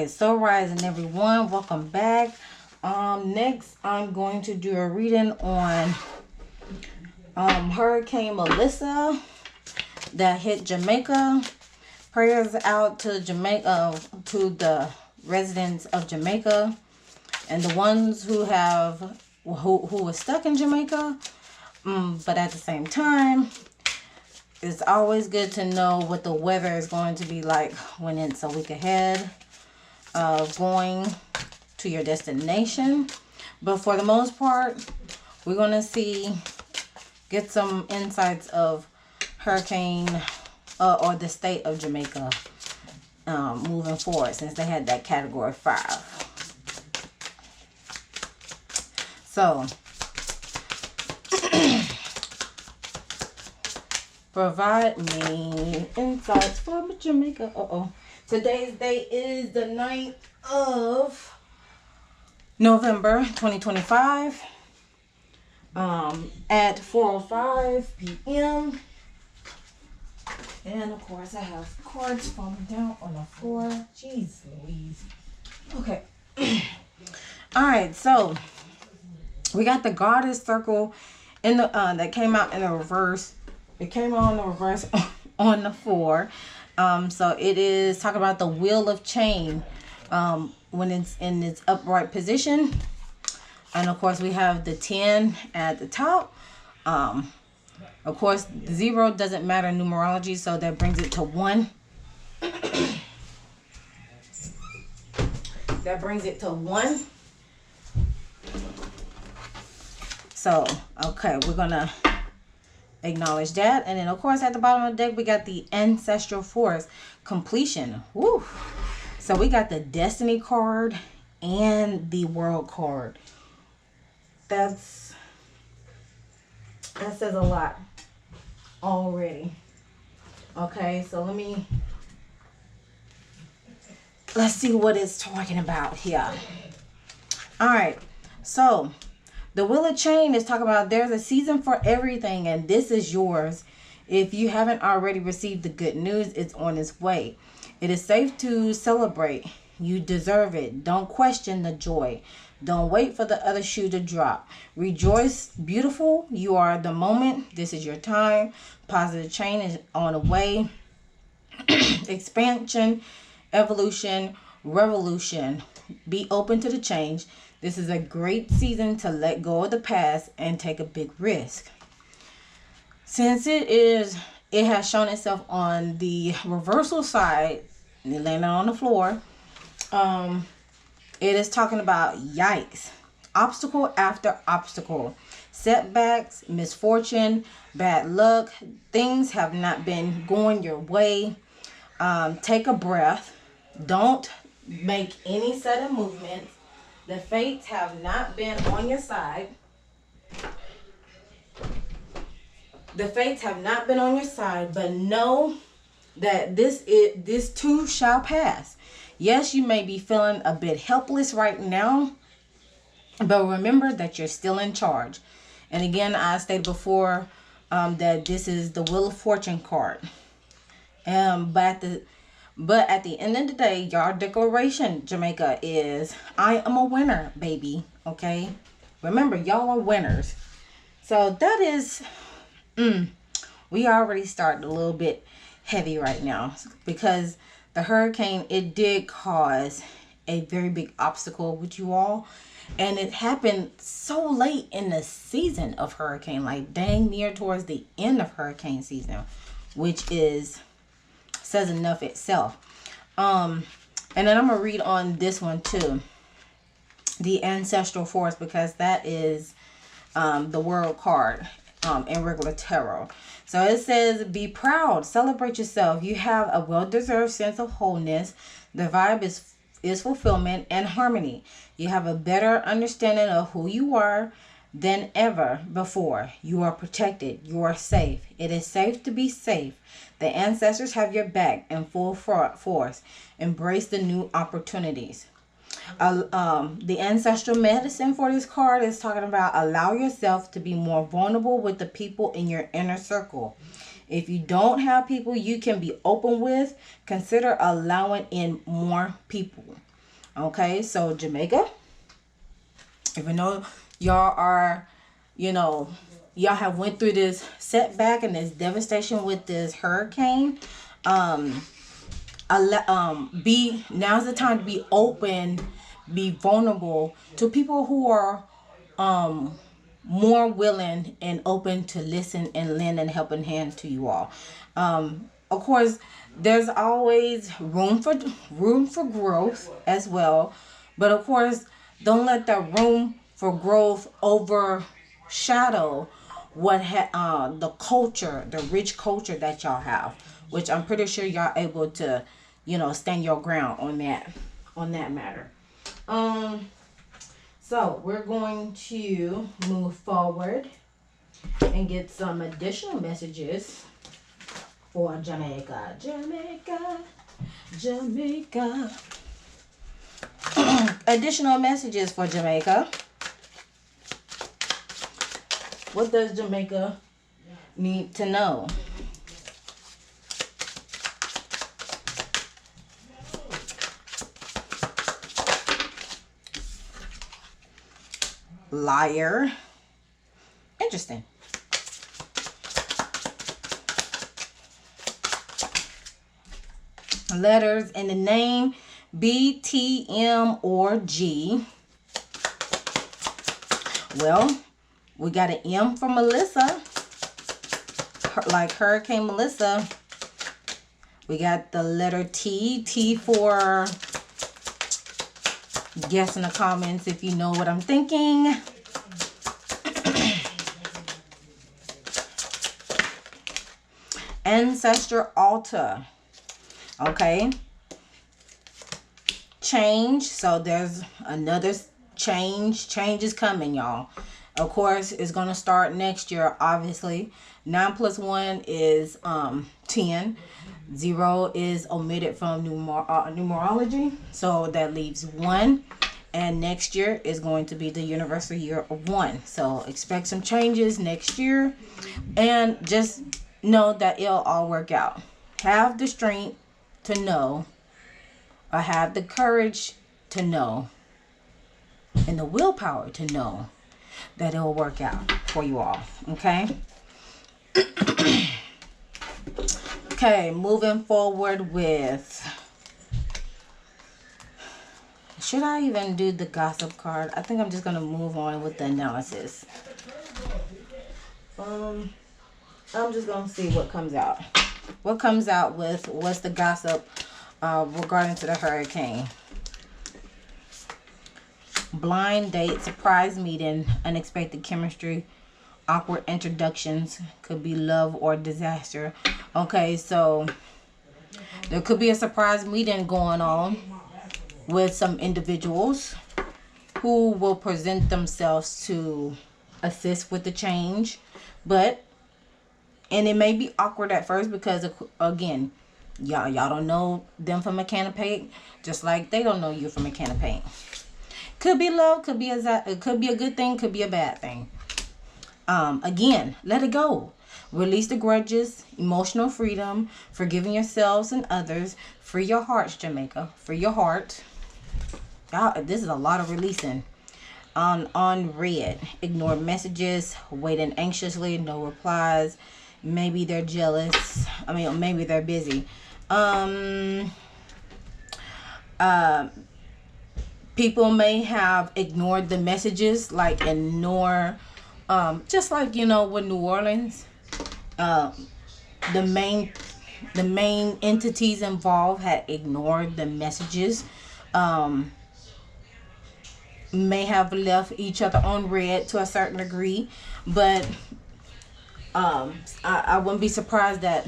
right, so rising everyone, welcome back. Next I'm going to do a reading on Hurricane Melissa that hit Jamaica. Prayers out to Jamaica, to the residents of Jamaica and the ones who were stuck in Jamaica. But at the same time, it's always good to know what the weather is going to be like when it's a week ahead of going to your destination. But for the most part, we're going to get some insights of hurricane or the state of Jamaica moving forward, since they had that category 5. So provide me insights for Jamaica. Today's date is the 9th of November 2025 at 4:05 p.m. And of course I have cards falling down on the floor. Jeez Louise. Okay. Alright, so we got the Goddess Circle in the that came out in the reverse. It came out in the reverse on the 4. So it is talking about the Wheel of Change when it's in its upright position. And of course we have the 10 at the top. Of course, 0 doesn't matter in numerology, so that brings it to 1. That brings it to 1. So, okay, we're going to acknowledge that. And then, of course, at the bottom of the deck, we got the Ancestral Force Completion. Woo! So, we got the Destiny card and the World card. That says a lot already. Okay, so let's see what it's talking about here. All right, so the Wheel of Change is talking about there's a season for everything, and this is yours. If you haven't already received the good news, it's on its way. It is safe to celebrate. You deserve it. Don't question the joy. Don't wait for the other shoe to drop. Rejoice, beautiful. You are the moment. This is your time. Positive change is on the way. Expansion, evolution, revolution. Be open to the change. This is a great season to let go of the past and take a big risk. Since it has shown itself on the reversal side, it landed on the floor. It is talking about yikes, obstacle after obstacle, setbacks, misfortune, bad luck. Things have not been going your way. Take a breath. Don't make any sudden movements. The fates have not been on your side. The fates have not been on your side, but know that this too shall pass. Yes, you may be feeling a bit helpless right now, but remember that you're still in charge. And again, I stated before that this is the Wheel of Fortune card. But at the end of the day, your declaration, Jamaica, is I am a winner, baby. Okay? Remember, y'all are winners. So that is, we already started a little bit heavy right now, because the hurricane, it did cause a very big obstacle with you all. And it happened so late in the season of hurricane, like dang near towards the end of hurricane season, which says enough itself. And then I'm going to read on this one too. The Ancestral Force, because that is the World card in regular tarot. So it says, be proud, celebrate yourself. You have a well-deserved sense of wholeness. The vibe is fulfillment and harmony. You have a better understanding of who you are than ever before. You are protected. You are safe. It is safe to be safe. The ancestors have your back in full force. Embrace the new opportunities. The ancestral medicine for this card is talking about allow yourself to be more vulnerable with the people in your inner circle. If you don't have people you can be open with, consider allowing in more people. Okay, so Jamaica, even though y'all are, you know, y'all have went through this setback and this devastation with this hurricane, now's the time to be open, be vulnerable to people who are more willing and open to listen and lend a helping hand to you all. Of course, there's always room for growth as well, but of course, don't let that room for growth overshadow the culture, the rich culture that y'all have, which I'm pretty sure y'all able to, stand your ground on that matter. So we're going to move forward and get some additional messages for Jamaica. Jamaica. Additional messages for Jamaica. What does Jamaica need to know? Liar. Interesting. Letters in the name B, T, M, or G. Well, we got an M for Melissa, like Hurricane Melissa. We got the letter T. T for, guess in the comments if you know what I'm thinking. Ancestor altar. Okay. Change. So there's another change. Change is coming, y'all. Of course, it's going to start next year, obviously. 9 plus 1 is 10. 0 is omitted from numerology. So that leaves 1. And next year is going to be the universal year of 1. So expect some changes next year. And just know that it'll all work out. Have the strength to know, or have the courage to know, and the willpower to know that it'll work out for you all. Okay. Okay, moving forward with, should I even do the gossip card? I think I'm just gonna move on with the analysis. I'm just gonna see what comes out. What comes out with what's the gossip regarding to the hurricane? Blind date, surprise meeting, unexpected chemistry, awkward introductions, could be love or disaster. Okay, so there could be a surprise meeting going on with some individuals who will present themselves to assist with the change, and it may be awkward at first because, again, y'all don't know them from a can of paint, just like they don't know you from a can of paint. Could be love, could be a good thing, could be a bad thing. Again, let it go. Release the grudges, emotional freedom, forgiving yourselves and others. Free your hearts, Jamaica. Free your heart. This is a lot of releasing. On red, ignore messages, waiting anxiously, no replies. Maybe they're jealous. Maybe they're busy. People may have ignored the messages, like ignore, just like, with New Orleans, the main entities involved had ignored the messages, may have left each other on red to a certain degree, but I wouldn't be surprised that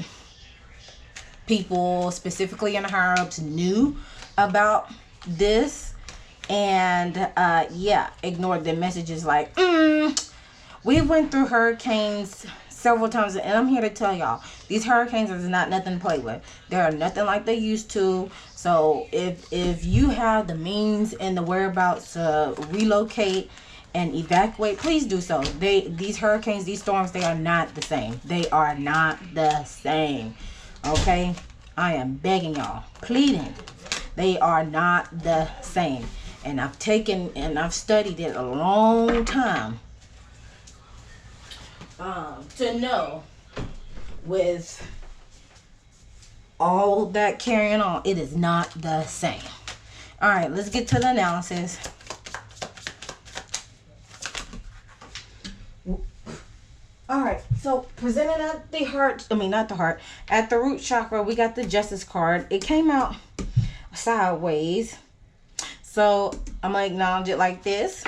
people specifically in the higher ups knew about this and ignored the messages, like we went through hurricanes several times, and I'm here to tell y'all, these hurricanes is not nothing to play with. They're nothing like they used to. So if you have the means and the whereabouts to relocate and evacuate, please do so. These hurricanes, these storms, they are not the same. They are not the same. Okay? I am begging y'all, pleading They are not the same. And I've studied it a long time to know, with all that carrying on, it is not the same. All right, let's get to the analysis. All right, so presented at the heart, not the heart, at the root chakra, we got the Justice card. It came out sideways. So I'm going to acknowledge it like this,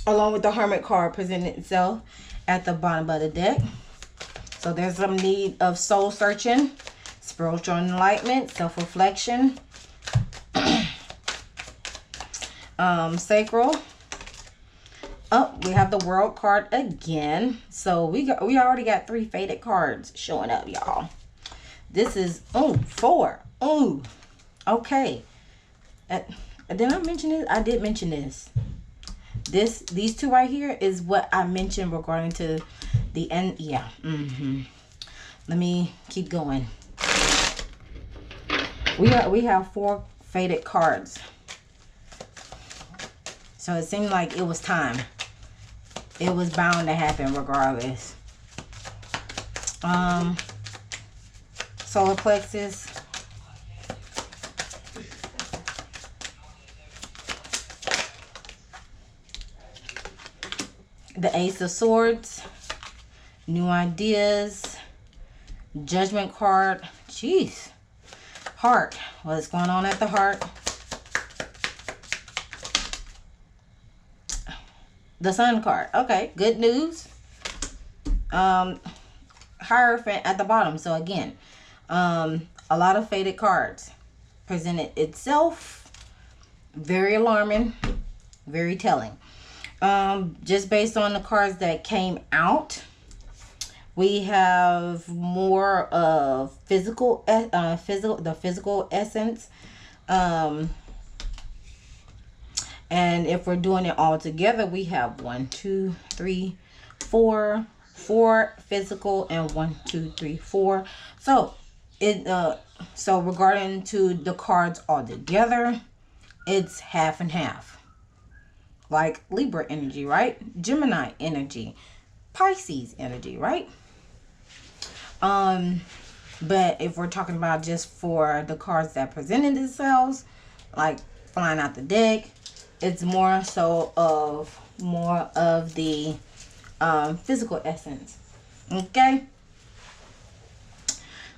along with the Hermit card presenting itself at the bottom of the deck. So there's some need of soul searching, spiritual enlightenment, self-reflection, sacral. Oh, we have the World card again. So we already got 3 faded cards showing up, y'all. This is 4. Okay. Did I mention this? I did mention this. These 2 right here is what I mentioned regarding to the end. Yeah. Let me keep going. We have 4 faded cards. So it seemed like it was time. It was bound to happen regardless. Solar plexus. The Ace of Swords. New ideas. Judgment card. Jeez. Heart. What's going on at the heart? The Sun card. Okay, good news. Hierophant at the bottom. So again, a lot of faded cards presented itself. Very alarming, very telling. Just based on the cards that came out, we have more of the physical essence. And if we're doing it all together, we have 1, 2, 3, 4 physical, and 1, 2, 3, 4. So so regarding to the cards all together, it's half and half. Like Libra energy, right? Gemini energy, Pisces energy, right? But if we're talking about just for the cards that presented themselves, like flying out the deck, it's more so of the physical essence. Okay.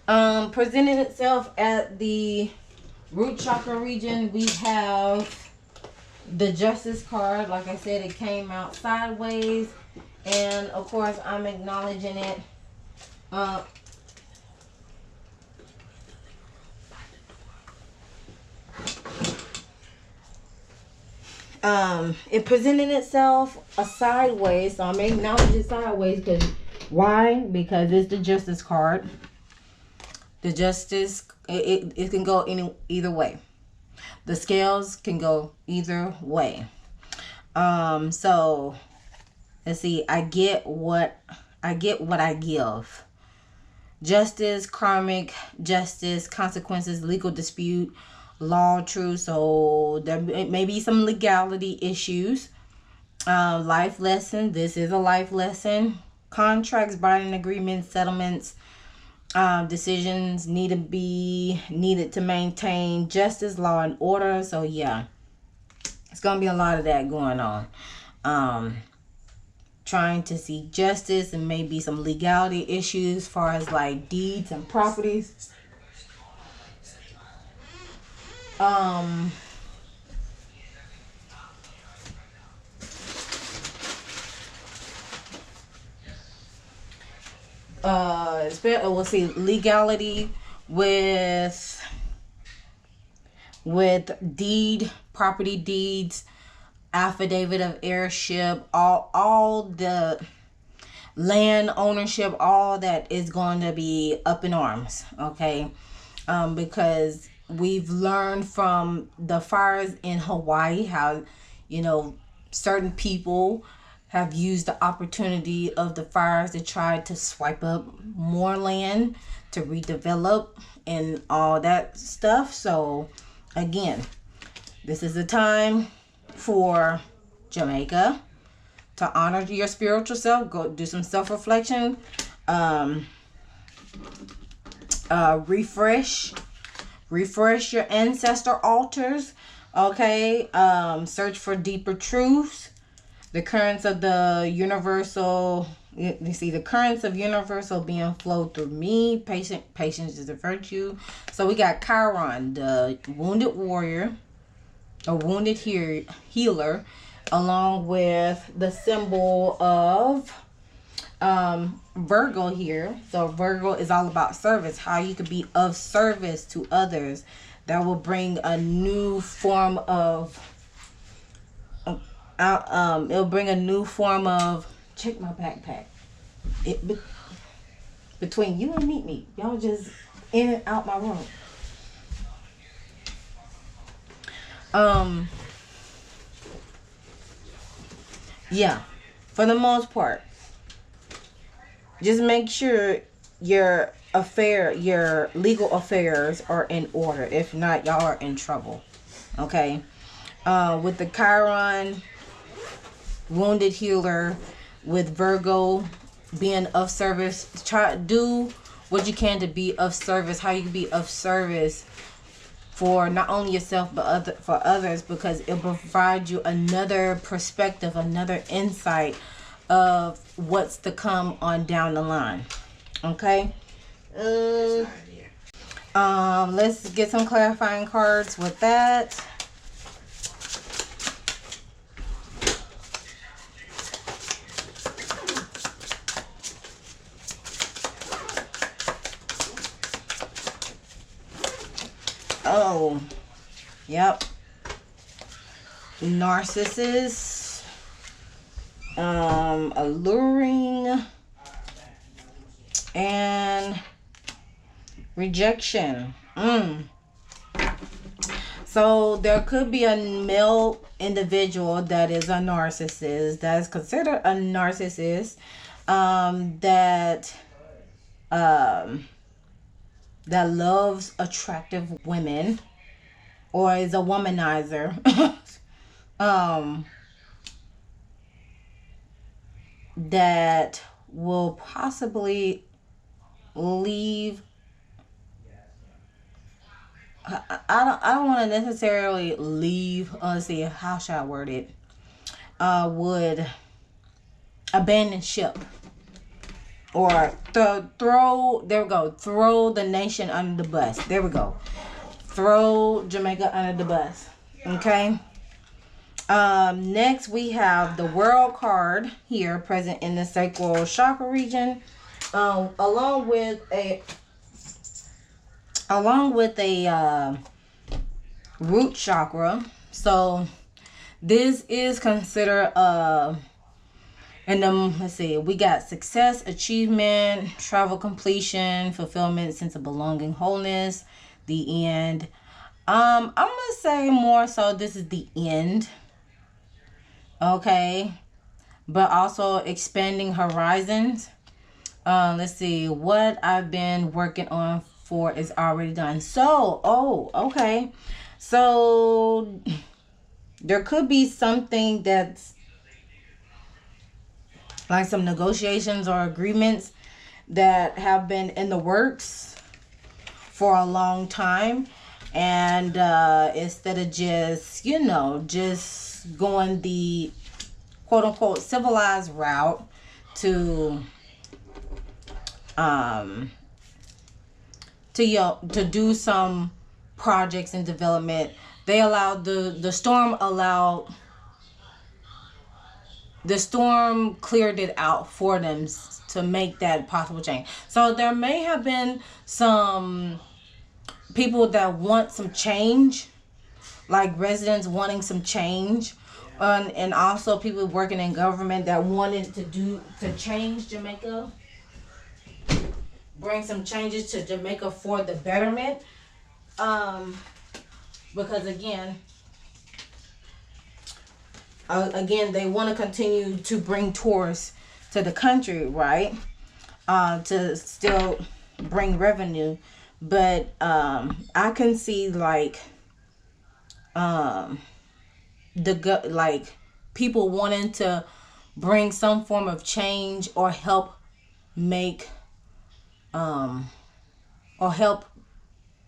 Presenting itself at the root chakra region, we have the Justice card. Like I said, it came out sideways, and of course I'm acknowledging it. It presented itself a sideways, so I'm acknowledging it sideways. Because why? Because it's the Justice card. The Justice, it can go either way. The scales can go either way. So let's see. I get what I give. Justice, karmic justice, consequences, legal dispute, law, truth. So there may be some legality issues. Life lesson. This is a life lesson. Contracts, binding agreements, settlements, decisions needed to maintain justice, law, and order. So yeah, it's gonna be a lot of that going on. Trying to seek justice, and maybe some legality issues as far as like deeds and properties. We'll see legality with property deeds, affidavit of heirship, all the land ownership, all that is going to be up in arms. Okay. Because we've learned from the fires in Hawaii how, certain people have used the opportunity of the fires to try to swipe up more land to redevelop and all that stuff. So again, this is the time for Jamaica to honor your spiritual self. Go do some self-reflection. Refresh your ancestor altars. Okay. Search for deeper truths. The currents of the universal, you see the currents of universal being flowed through me. Patience is a virtue. So we got Chiron, the wounded warrior, a wounded healer, along with the symbol of Virgo here. So Virgo is all about service, how you could be of service to others. That will bring a new form of it'll bring a new form of, check my backpack. Between you and me, y'all just in and out my room. Yeah, for the most part, just make sure your legal affairs are in order. If not, y'all are in trouble. Okay. With the Chiron wounded healer, with Virgo being of service, try do what you can to be of service. How you can be of service for not only yourself but for others, because it provides you another perspective, another insight of what's to come on down the line. Okay. Let's get some clarifying cards with that. Oh, yep. Narcissist, alluring, and rejection. So there could be a male individual that is a narcissist, that is considered a narcissist, that loves attractive women, or is a womanizer. That will possibly leave. I don't want to necessarily leave. Let's see, how should I word it? Would abandon ship, or throw the nation under the bus. There we go. Throw Jamaica under the bus. Okay. Next we have the World card here, present in the sacral chakra region, along with a root chakra. So this is considered and then let's see, we got success, achievement, travel completion, fulfillment, sense of belonging, wholeness, the end. I'm gonna say more so this is the end. Okay. But also expanding horizons. Let's see, what I've been working on for is already done. So, okay. So there could be something that's like some negotiations or agreements that have been in the works for a long time. And instead of just going the quote unquote civilized route to do some projects and development, they allowed the storm cleared it out for them to make that possible change. So there may have been some people that want some change, like residents wanting some change, and also people working in government that wanted to change Jamaica, bring some changes to Jamaica for the betterment. Because again, they want to continue to bring tourists to the country, right? To still bring revenue, but I can see like like people wanting to bring some form of change or help make or help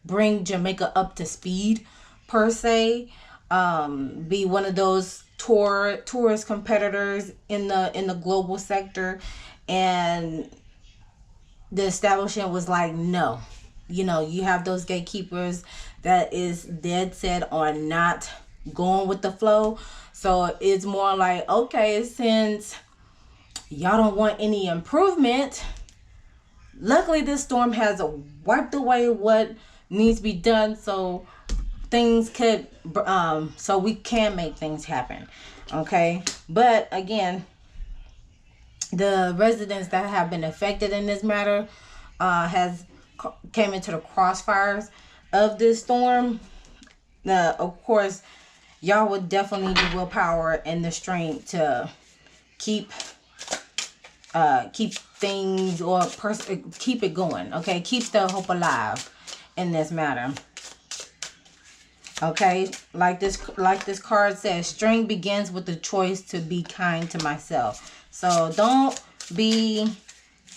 bring Jamaica up to speed per se. Be one of those tourist competitors in the global sector, and the establishment was like, no. You know, you have those gatekeepers that is dead set on not going with the flow. So it's more like, okay, since y'all don't want any improvement, luckily this storm has wiped away what needs to be done, so things could so we can make things happen. Okay, but again, the residents that have been affected in this matter has came into the crossfires of this storm. Of course, y'all would definitely need the willpower and the strength to keep things or keep it going. Okay, keep the hope alive in this matter. Okay, like this card says, strength begins with the choice to be kind to myself. So don't be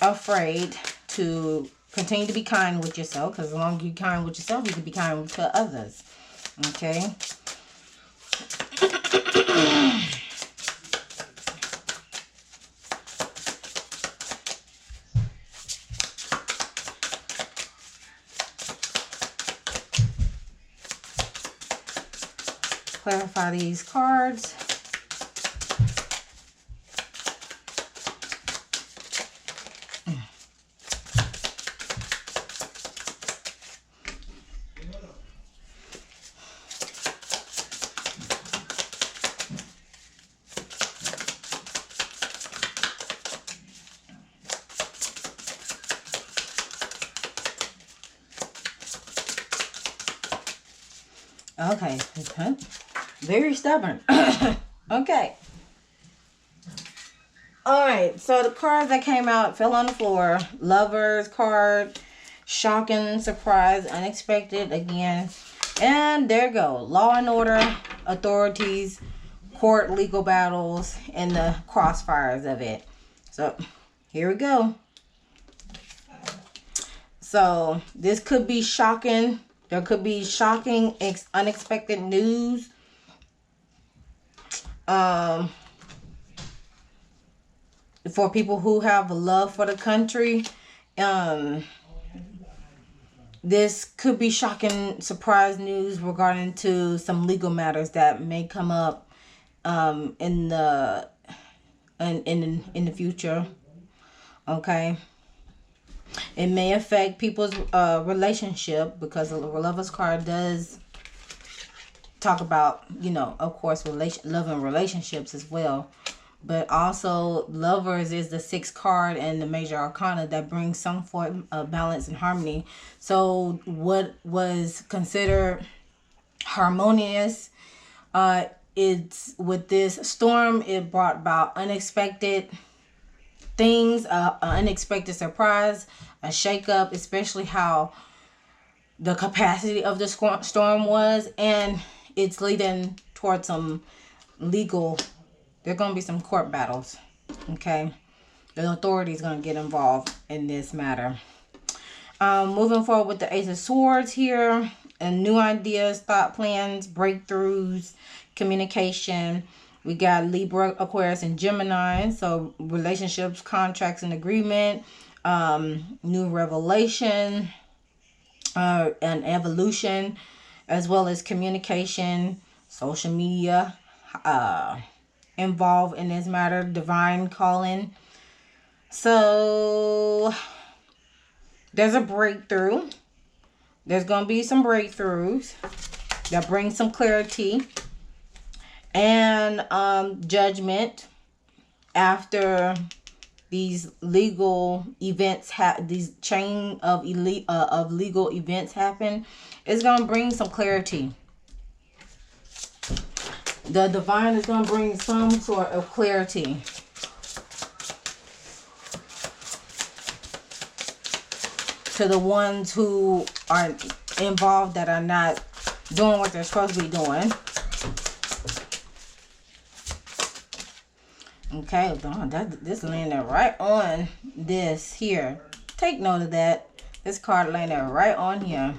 afraid to continue to be kind with yourself, because as long as you're kind with yourself, you can be kind to others. Okay. Clarify these cards. Okay. Very stubborn. Okay. Alright, so the cards that came out fell on the floor. Lovers card, shocking, surprise, unexpected again. And there you go. Law and order, authorities, court, legal battles, and the crossfires of it. So, here we go. So, this could be shocking. There could be shocking, unexpected news. For people who have a love for the country, this could be shocking surprise news regarding to some legal matters that may come up in the future. Okay, it may affect people's relationship, because the Lover's card does talk about, you know, of course, love and relationships as well. But also, Lovers is the 6th card and the major arcana that brings some form of balance and harmony. So what was considered harmonious, it's with this storm, it brought about unexpected things, an unexpected surprise, a shakeup, especially how the capacity of the storm was, and it's leading towards some legal. There are going to be some court battles. Okay, the authorities going to get involved in this matter. Moving forward with the Ace of Swords here, and new ideas, thought plans, breakthroughs, communication. We got Libra, Aquarius, and Gemini. So relationships, contracts, and agreement. New revelation, and evolution, as well as communication, social media, involved in this matter, divine calling. So there's a breakthrough. There's going to be some breakthroughs that bring some clarity and judgment after these legal events these chain of legal events happen. It's going to bring some clarity. The divine is going to bring some sort of clarity. to the ones who are involved that are not doing what they're supposed to be doing. Okay, this landed right on this here. Take note of that. This card landed right on here,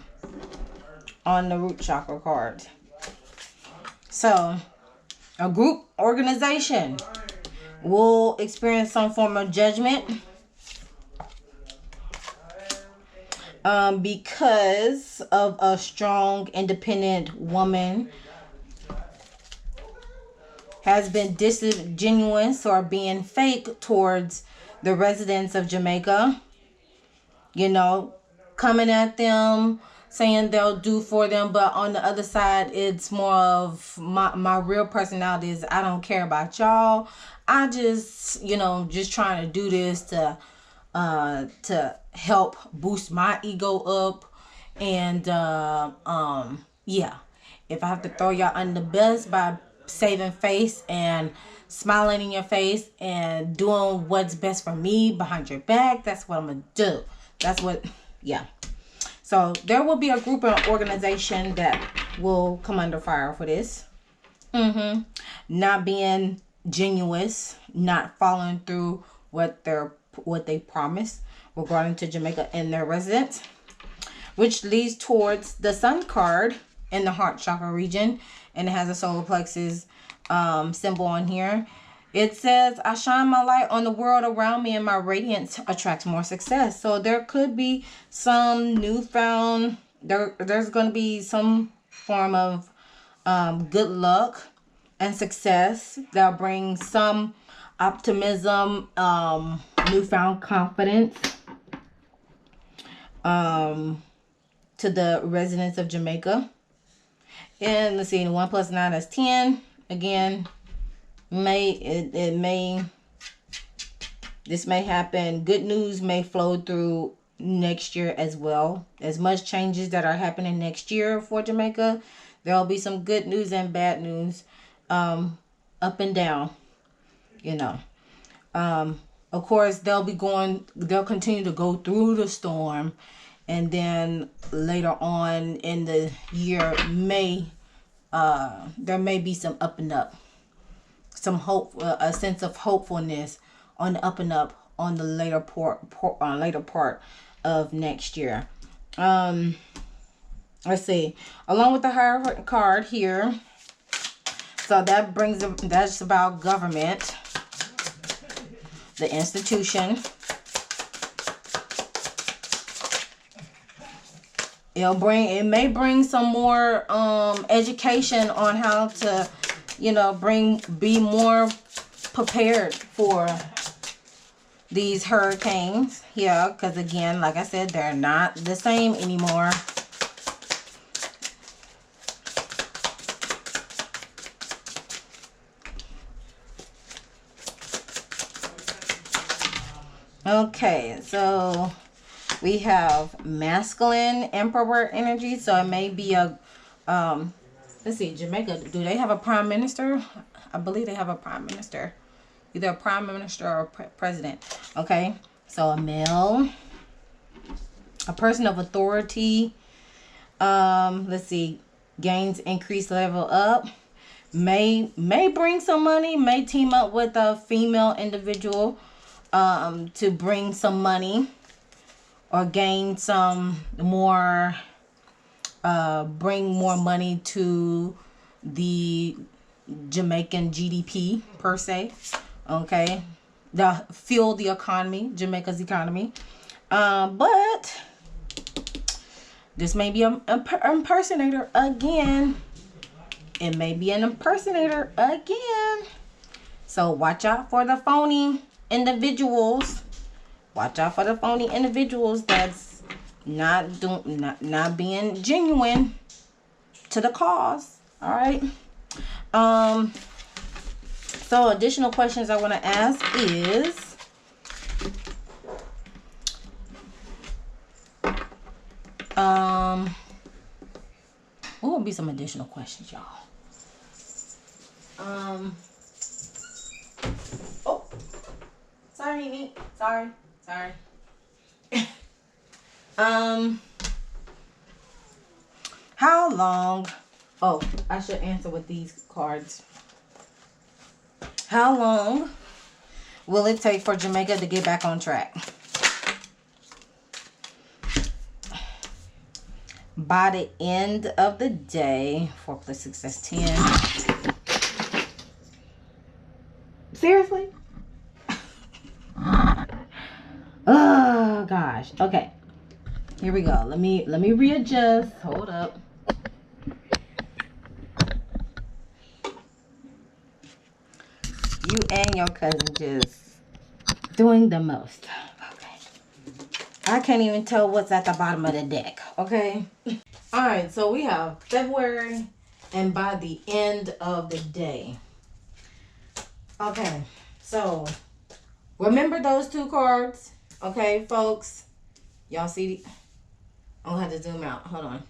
on the root chakra card. So, a group organization will experience some form of judgment because of a strong, independent woman has been disingenuous or being fake towards the residents of Jamaica. You know, coming at them, saying they'll do for them, but on the other side, it's more of my real personality is I don't care about y'all. I just, you know, just trying to do this to help boost my ego up. And yeah, if I have to throw y'all under the bus by saving face and smiling in your face and doing what's best for me behind your back, that's what I'm gonna do. That's what, yeah. So there will be a group or organization that will come under fire for this. Not being genuine, not following through what they promised regarding to Jamaica and their residents, which leads towards the Sun card in the heart chakra region, and it has a solar plexus symbol on here. It says, I shine my light on the world around me and my radiance attracts more success. So there could be some newfound, there's going to be some form of good luck and success that'll bring some optimism, newfound confidence to the residents of Jamaica. And let's see, 1 + 9 is 10. Again, this may happen. Good news may flow through next year as well. As much changes that are happening next year for Jamaica, there'll be some good news and bad news, up and down, you know. Of course, they'll continue to go through the storm, and then later on in the year there may be some up and up, some hope, a sense of hopefulness on the up and up on the later part of next year. Let's see, along with the higher card here, so that's about government, the institution. It may bring some more education on how to, you know, be more prepared for these hurricanes. Yeah, because again, like I said, they're not the same anymore. Okay, so we have masculine emperor energy. So it may be a, let's see, Jamaica, do they have a prime minister? I believe they have a prime minister. Either a prime minister or a president. Okay, so a male, a person of authority, let's see, gains increased level up, may bring some money, may team up with a female individual to bring some money or gain some more, bring more money to the Jamaican GDP per se. Okay, fuel the economy, Jamaica's economy. But this may be an impersonator again. It may be an impersonator again. So watch out for the phony individuals. Watch out for the phony individuals that's not being genuine to the cause. All right. So additional questions I want to ask is, what will be some additional questions, y'all? Oh, sorry, Nene. Sorry. How long? Oh, I should answer with these cards. How long will it take for Jamaica to get back on track? By the end of the day, 4 plus 6, that's 10. Seriously? Oh gosh. Okay. Here we go. Let me readjust. Hold up. You and your cousin just doing the most. Okay. I can't even tell what's at the bottom of the deck. Okay. All right. So we have February and by the end of the day. Okay. So remember those two cards. Okay, folks. Y'all see the... I'm going to have to zoom out. Hold on.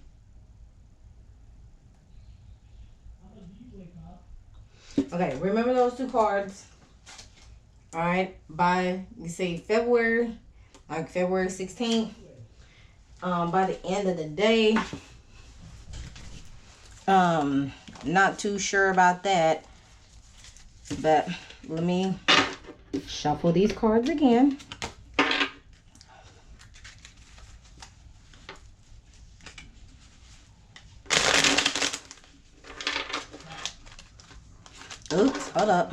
Okay, remember those two cards. All right, by, you see, February, like February 16th. By the end of the day, not too sure about that. But let me shuffle these cards again. Oops, hold up.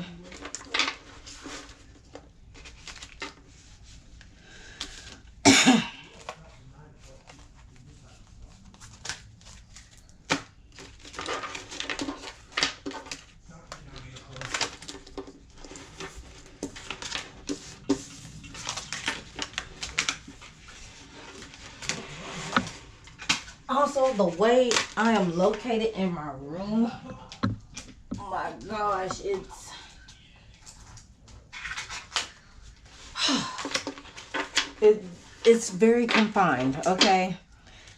Also, the way I am located in my room, oh my gosh, it's very confined, okay?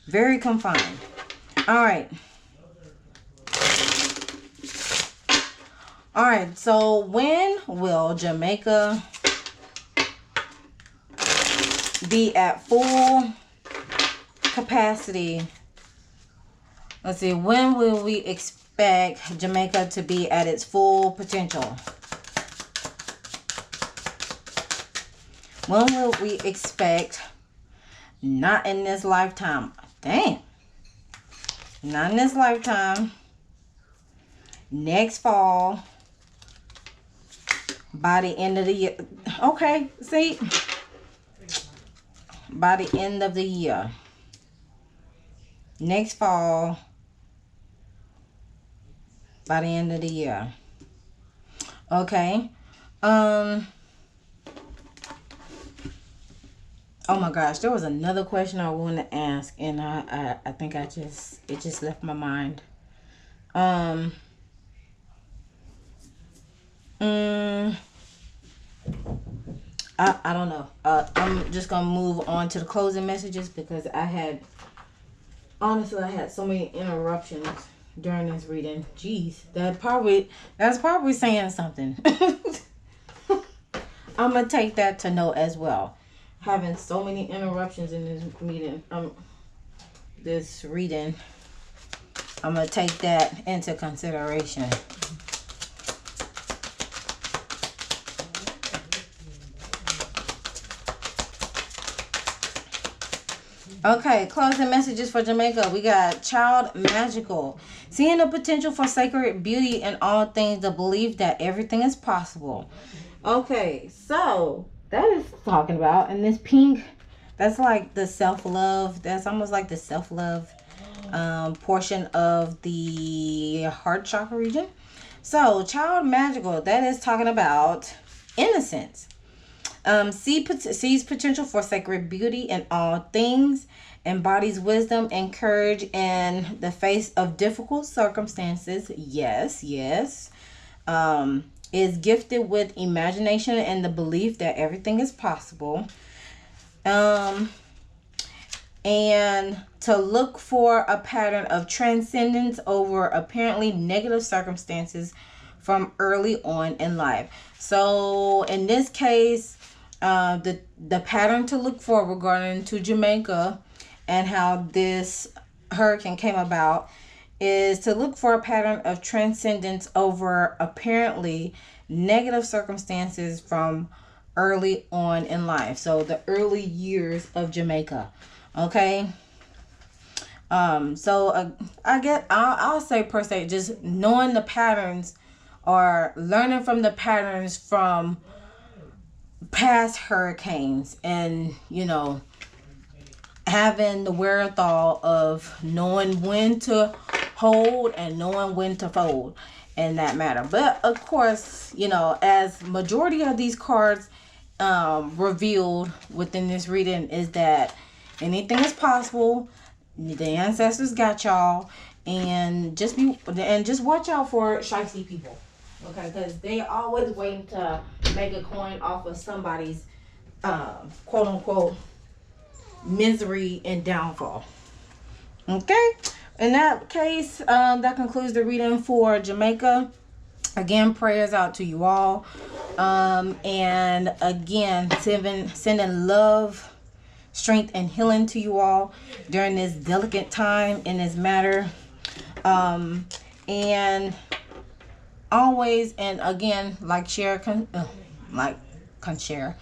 Very confined. All right. All right, so when will Jamaica be at full capacity? Let's see, when will we expect Jamaica to be at its full potential? When will we expect, not in this lifetime, dang, not in this lifetime, next fall, by the end of the year, okay, see, by the end of the year, next fall, by the end of the year. Okay. Oh my gosh, there was another question I wanted to ask, and I think it just left my mind. I don't know. I'm just gonna move on to the closing messages because honestly I had so many interruptions during this reading. Jeez, that's probably saying something. I'm gonna take that to note as well. Having so many interruptions in this reading, I'm gonna take that into consideration. Okay, closing messages for Jamaica. We got child magical. Seeing the potential for sacred beauty in all things, the belief that everything is possible. Okay, so that is talking about, and this pink, that's like the self-love. That's almost like the self-love portion of the heart chakra region. So child magical, that is talking about innocence. Sees potential for sacred beauty in all things, embodies wisdom and courage in the face of difficult circumstances. Yes. Is gifted with imagination and the belief that everything is possible. And to look for a pattern of transcendence over apparently negative circumstances from early on in life. So in this case, the pattern to look for regarding to Jamaica and how this hurricane came about is to look for a pattern of transcendence over apparently negative circumstances from early on in life. So the early years of Jamaica. Okay. I get I'll say per se, just knowing the patterns or learning from the patterns from past hurricanes, and having the wherewithal of knowing when to hold and knowing when to fold in that matter. But of course, as majority of these cards revealed within this reading is that anything is possible. The ancestors got y'all, and just watch out for shifty people, okay? Because they always waiting to make a coin off of somebody's quote unquote misery and downfall. Okay, in that case, that concludes the reading for Jamaica. Again, prayers out to you all, and again, sending love, strength, and healing to you all during this delicate time in this matter. And always, and again, like, share, share,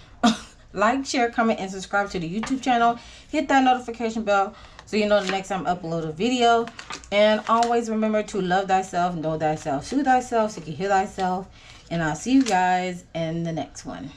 like, share, comment, and subscribe to the YouTube channel. Hit that notification bell so you know the next time I upload a video. And always remember to love thyself, know thyself, soothe thyself, so you can heal thyself. And I'll see you guys in the next one.